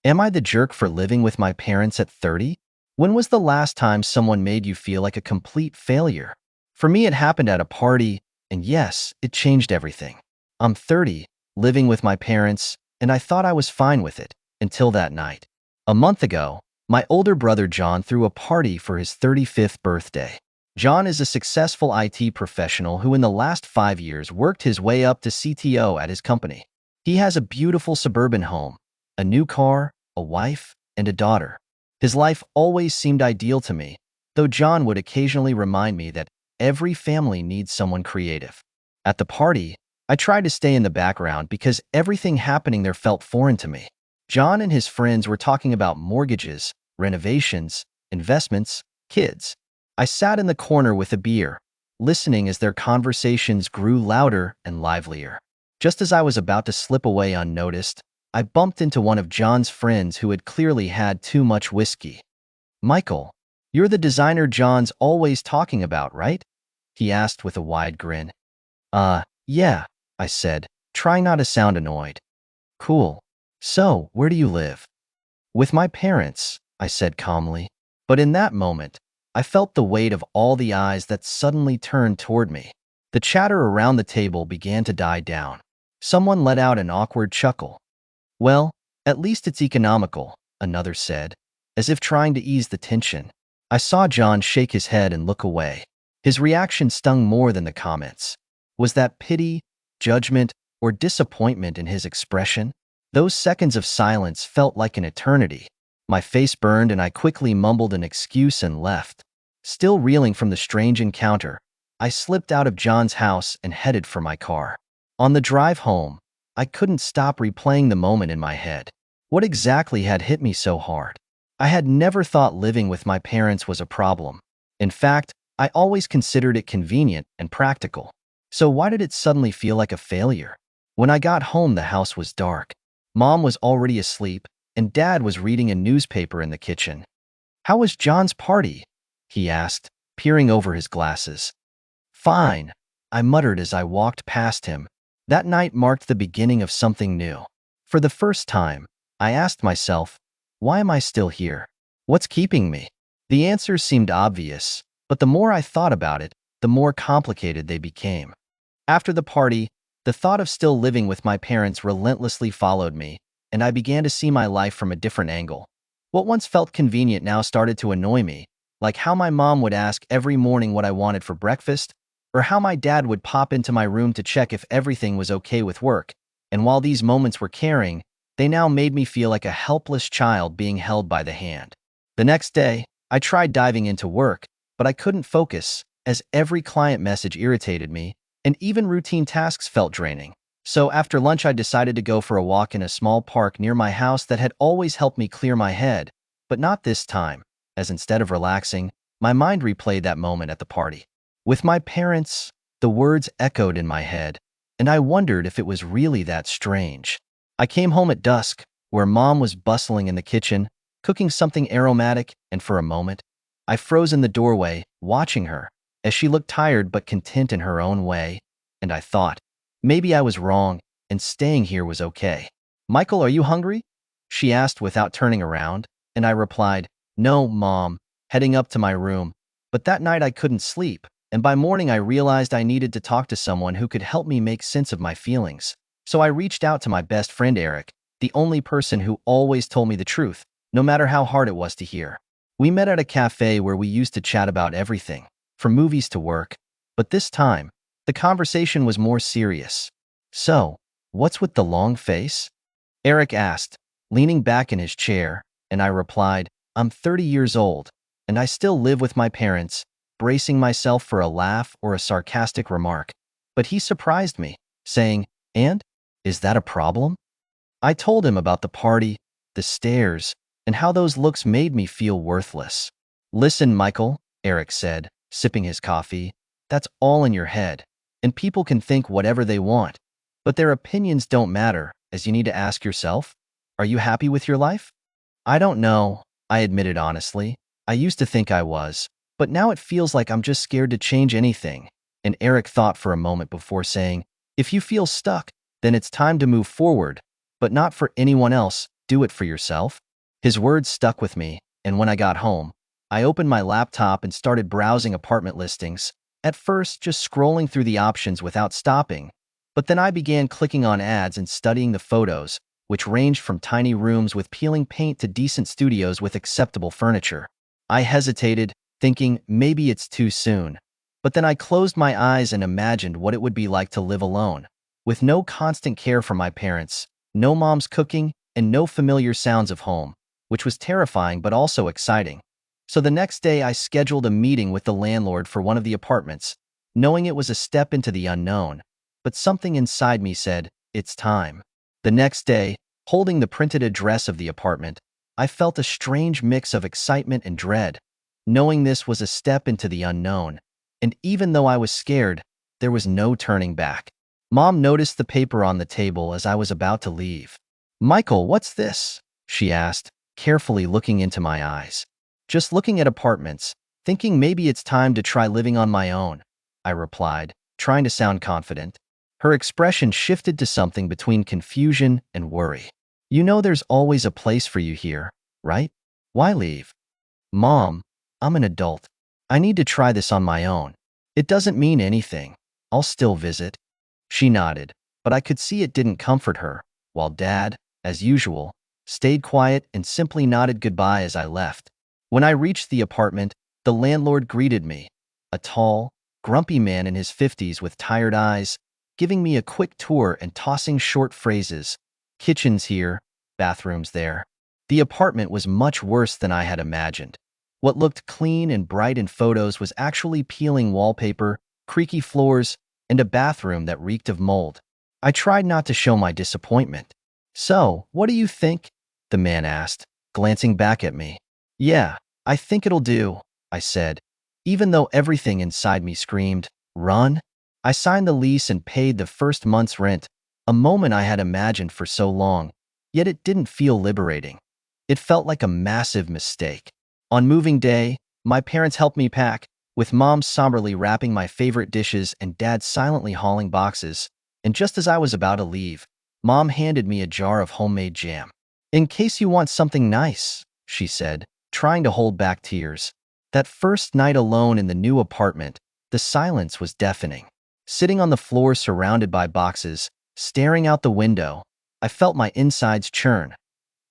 Am I the jerk for living with my parents at 30? When was the last time someone made you feel like a complete failure? For me, it happened at a party, and yes, it changed everything. I'm 30, living with my parents, and I thought I was fine with it, until that night. A month ago, my older brother John threw a party for his 35th birthday. John is a successful IT professional who in the last 5 years worked his way up to CTO at his company. He has a beautiful suburban home, a new car, a wife, and a daughter. His life always seemed ideal to me, though John would occasionally remind me that every family needs someone creative. At the party, I tried to stay in the background because everything happening there felt foreign to me. John and his friends were talking about mortgages, renovations, investments, kids. I sat in the corner with a beer, listening as their conversations grew louder and livelier. Just as I was about to slip away unnoticed, I bumped into one of John's friends who had clearly had too much whiskey. "Michael, you're the designer John's always talking about, right?" he asked with a wide grin. Yeah, I said, trying not to sound annoyed. "Cool. So, where do you live?" "With my parents," I said calmly. But in that moment, I felt the weight of all the eyes that suddenly turned toward me. The chatter around the table began to die down. Someone let out an awkward chuckle. "Well, at least it's economical," another said, as if trying to ease the tension. I saw John shake his head and look away. His reaction stung more than the comments. Was that pity, judgment, or disappointment in his expression? Those seconds of silence felt like an eternity. My face burned and I quickly mumbled an excuse and left. Still reeling from the strange encounter, I slipped out of John's house and headed for my car. On the drive home, I couldn't stop replaying the moment in my head. What exactly had hit me so hard? I had never thought living with my parents was a problem. In fact, I always considered it convenient and practical. So why did it suddenly feel like a failure? When I got home, the house was dark. Mom was already asleep, and Dad was reading a newspaper in the kitchen. "How was John's party?" he asked, peering over his glasses. "Fine," I muttered as I walked past him. That night marked the beginning of something new. For the first time, I asked myself, why am I still here? What's keeping me? The answers seemed obvious, but the more I thought about it, the more complicated they became. After the party, the thought of still living with my parents relentlessly followed me, and I began to see my life from a different angle. What once felt convenient now started to annoy me, like how my mom would ask every morning what I wanted for breakfast, or how my dad would pop into my room to check if everything was okay with work. And while these moments were caring, they now made me feel like a helpless child being held by the hand. The next day, I tried diving into work, but I couldn't focus, as every client message irritated me, and even routine tasks felt draining. So after lunch, I decided to go for a walk in a small park near my house that had always helped me clear my head, but not this time, as instead of relaxing, my mind replayed that moment at the party. With my parents, the words echoed in my head, and I wondered if it was really that strange. I came home at dusk, where Mom was bustling in the kitchen, cooking something aromatic, and for a moment, I froze in the doorway, watching her, as she looked tired but content in her own way, and I thought, maybe I was wrong, and staying here was okay. "Michael, are you hungry?" she asked without turning around, and I replied, "No, Mom," heading up to my room. But that night I couldn't sleep, and by morning I realized I needed to talk to someone who could help me make sense of my feelings. So I reached out to my best friend Eric, the only person who always told me the truth, no matter how hard it was to hear. We met at a cafe where we used to chat about everything, from movies to work, but this time, the conversation was more serious. "So, what's with the long face?" Eric asked, leaning back in his chair, and I replied, "I'm 30 years old, and I still live with my parents," bracing myself for a laugh or a sarcastic remark. But he surprised me, saying, "And? Is that a problem?" I told him about the party, the stares, and how those looks made me feel worthless. "Listen, Michael," Eric said, sipping his coffee, "that's all in your head, and people can think whatever they want, but their opinions don't matter, as you need to ask yourself, are you happy with your life?" "I don't know," I admitted honestly. "I used to think I was, but now it feels like I'm just scared to change anything." And Eric thought for a moment before saying, "If you feel stuck, then it's time to move forward, but not for anyone else. do it for yourself?" His words stuck with me, and when I got home, I opened my laptop and started browsing apartment listings, at first just scrolling through the options without stopping. But then I began clicking on ads and studying the photos, which ranged from tiny rooms with peeling paint to decent studios with acceptable furniture. I hesitated, thinking maybe it's too soon. But then I closed my eyes and imagined what it would be like to live alone, with no constant care from my parents, no mom's cooking, and no familiar sounds of home, which was terrifying but also exciting. So the next day I scheduled a meeting with the landlord for one of the apartments, knowing it was a step into the unknown. But something inside me said, it's time. The next day, holding the printed address of the apartment, I felt a strange mix of excitement and dread, knowing this was a step into the unknown. And even though I was scared, there was no turning back. Mom noticed the paper on the table as I was about to leave. "Michael, what's this?" she asked, carefully looking into my eyes. "Just looking at apartments, thinking maybe it's time to try living on my own," I replied, trying to sound confident. Her expression shifted to something between confusion and worry. "You know there's always a place for you here, right? Why leave?" "Mom, I'm an adult. I need to try this on my own. It doesn't mean anything. I'll still visit." She nodded, but I could see it didn't comfort her, while Dad, as usual, stayed quiet and simply nodded goodbye as I left. When I reached the apartment, the landlord greeted me, a tall, grumpy man in his 50s with tired eyes, giving me a quick tour and tossing short phrases. "Kitchens here, bathrooms there." The apartment was much worse than I had imagined. What looked clean and bright in photos was actually peeling wallpaper, creaky floors, and a bathroom that reeked of mold. I tried not to show my disappointment. "So, what do you think?" the man asked, glancing back at me. "Yeah, I think it'll do," I said, even though everything inside me screamed, "Run!" I signed the lease and paid the first month's rent, a moment I had imagined for so long, yet it didn't feel liberating. It felt like a massive mistake. On moving day, my parents helped me pack, with Mom somberly wrapping my favorite dishes and Dad silently hauling boxes, and just as I was about to leave, Mom handed me a jar of homemade jam. "In case you want something nice," she said, trying to hold back tears. That first night alone in the new apartment, the silence was deafening. Sitting on the floor surrounded by boxes, staring out the window, I felt my insides churn.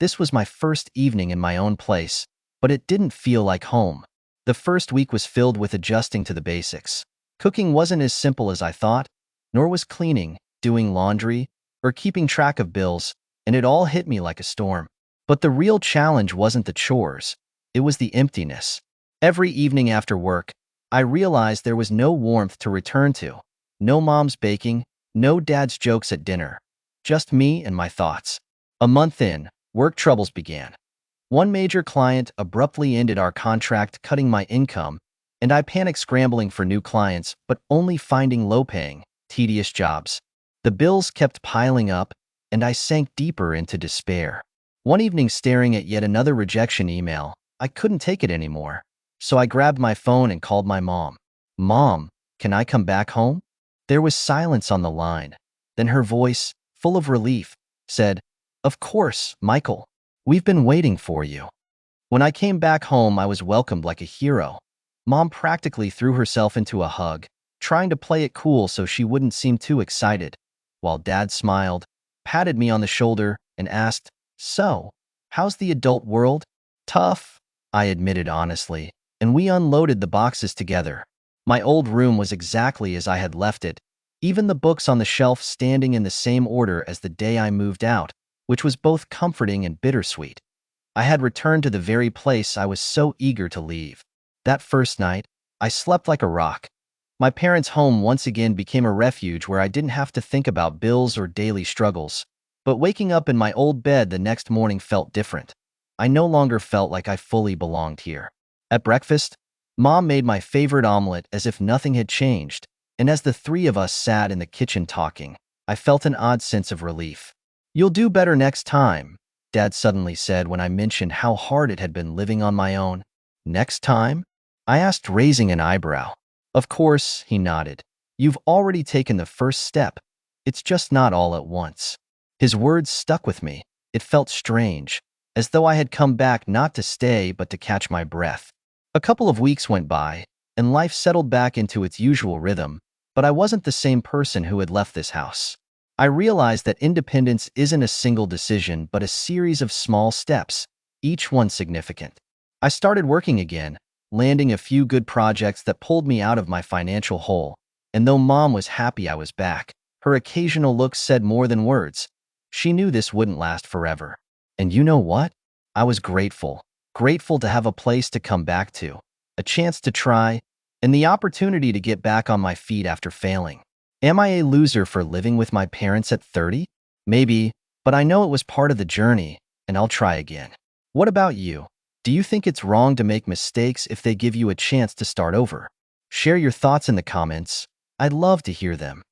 This was my first evening in my own place, but it didn't feel like home. The first week was filled with adjusting to the basics. Cooking wasn't as simple as I thought, nor was cleaning, doing laundry, or keeping track of bills, and it all hit me like a storm. But the real challenge wasn't the chores, it was the emptiness. Every evening after work, I realized there was no warmth to return to. No Mom's baking, no Dad's jokes at dinner. Just me and my thoughts. A month in, work troubles began. One major client abruptly ended our contract, cutting my income, and I panicked scrambling for new clients, but only finding low-paying, tedious jobs. The bills kept piling up, and I sank deeper into despair. One evening, staring at yet another rejection email, I couldn't take it anymore. So I grabbed my phone and called my mom. "Mom, can I come back home?" There was silence on the line. Then her voice, full of relief, said, "Of course, Michael. We've been waiting for you." When I came back home, I was welcomed like a hero. Mom practically threw herself into a hug, trying to play it cool so she wouldn't seem too excited, while Dad smiled, patted me on the shoulder, and asked, "So, how's the adult world?" "Tough," I admitted honestly, and we unloaded the boxes together. My old room was exactly as I had left it, even the books on the shelf standing in the same order as the day I moved out, which was both comforting and bittersweet. I had returned to the very place I was so eager to leave. That first night, I slept like a rock. My parents' home once again became a refuge where I didn't have to think about bills or daily struggles. But waking up in my old bed the next morning felt different. I no longer felt like I fully belonged here. At breakfast, Mom made my favorite omelet as if nothing had changed, and as the three of us sat in the kitchen talking, I felt an odd sense of relief. "You'll do better next time," Dad suddenly said when I mentioned how hard it had been living on my own. "Next time?" I asked, raising an eyebrow. "Of course," he nodded. "You've already taken the first step. It's just not all at once." His words stuck with me. It felt strange, as though I had come back not to stay but to catch my breath. A couple of weeks went by, and life settled back into its usual rhythm, but I wasn't the same person who had left this house. I realized that independence isn't a single decision but a series of small steps, each one significant. I started working again, landing a few good projects that pulled me out of my financial hole, and though Mom was happy I was back, her occasional looks said more than words. She knew this wouldn't last forever. And you know what? I was grateful. Grateful to have a place to come back to, a chance to try, and the opportunity to get back on my feet after failing. Am I a loser for living with my parents at 30? Maybe, but I know it was part of the journey, and I'll try again. What about you? Do you think it's wrong to make mistakes if they give you a chance to start over? Share your thoughts in the comments. I'd love to hear them.